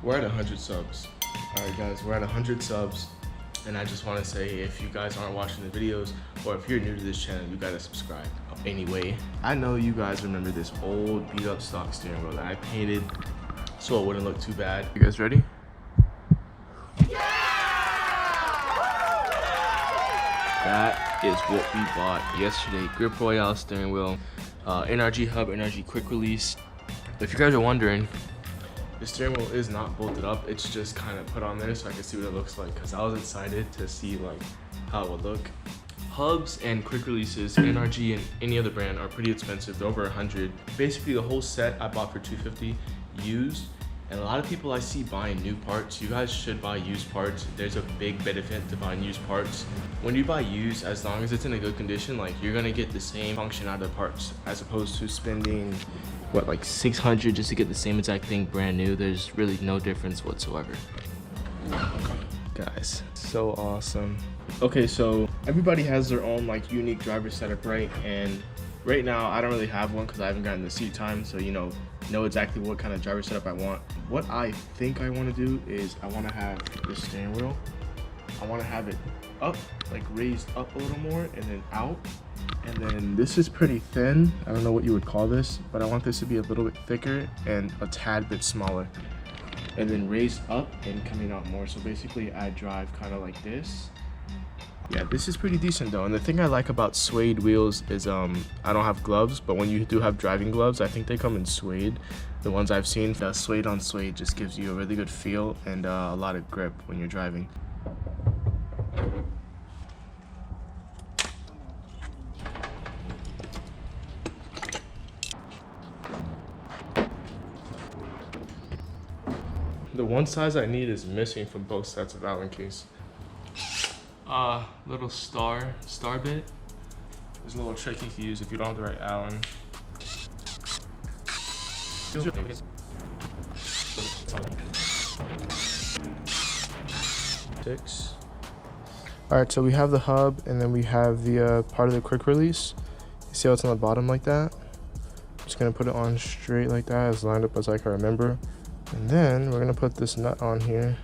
We're at 100 subs. Alright guys, we're at 100 subs. And I just want to say, if you guys aren't watching the videos, or if you're new to this channel, you gotta subscribe. Anyway, I know you guys remember this old beat up stock steering wheel that I painted so it wouldn't look too bad. You guys ready? That is what we bought yesterday. Grip Royale steering wheel, NRG hub, NRG quick release. If you guys are wondering, the steering wheel is not bolted up. It's just kind of put on there so I can see what it looks like, because I was excited to see like how it would look. Hubs and quick releases, NRG and any other brand, are pretty expensive. They're over 100. Basically the whole set I bought for $250 used. And a lot of people I see buying new parts. You guys should buy used parts. There's a big benefit to buying used parts. When you buy used, as long as it's in a good condition, like, you're gonna get the same function out of the parts, as opposed to spending what, like $600 just to get the same exact thing brand new. There's really no difference whatsoever. Guys, so awesome. Okay, so everybody has their own like unique driver setup, right? And right now I don't really have one because I haven't gotten the seat time, so know exactly what kind of driver setup I want. What I think I want to do is I want to have this steering wheel, I want to have it up, like raised up a little more, and then out. And then this is pretty thin. I don't know what you would call this, but I want this to be a little bit thicker and a tad bit smaller. And then raised up and coming out more. So basically I drive kind of like this. Yeah, this is pretty decent though. And the thing I like about suede wheels is I don't have gloves, but when you do have driving gloves, I think they come in suede. The ones I've seen, suede on suede just gives you a really good feel and a lot of grip when you're driving. The one size I need is missing from both sets of Allen keys. Little star bit. There's a little trick you can use if you don't have the right Allen. Six. All right, so we have the hub, and then we have the part of the quick release. You see how it's on the bottom like that? I'm just gonna put it on straight like that, as lined up as I can remember. And then we're gonna put this nut on here.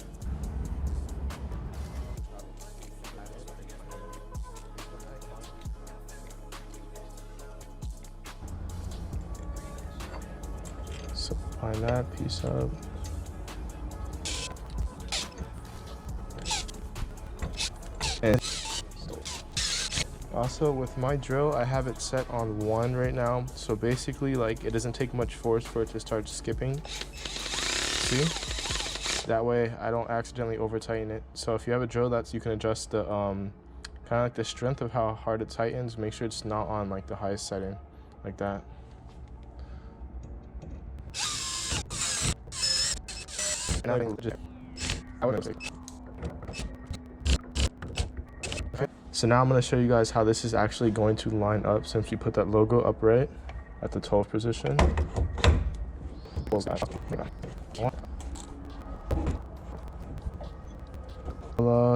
So line that piece up. And also with my drill, I have it set on 1 right now. So basically, like, it doesn't take much force for it to start skipping. See? That way I don't accidentally over tighten it. So if you have a drill you can adjust the kind of like the strength of how hard it tightens, make sure it's not on like the highest setting, like that. So now I'm going to show you guys how this is actually going to line up since we put that logo upright at the 12th position.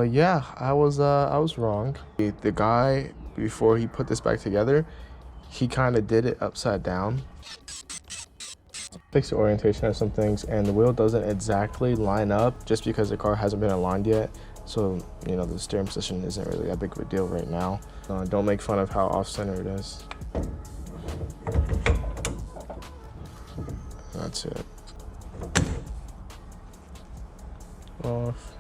Yeah, I was wrong. The guy, before he put this back together, he kind of did it upside down. Fix the orientation of some things, and the wheel doesn't exactly line up just because the car hasn't been aligned yet. So the steering position isn't really that big of a deal right now. Don't make fun of how off center it is. That's it. Off.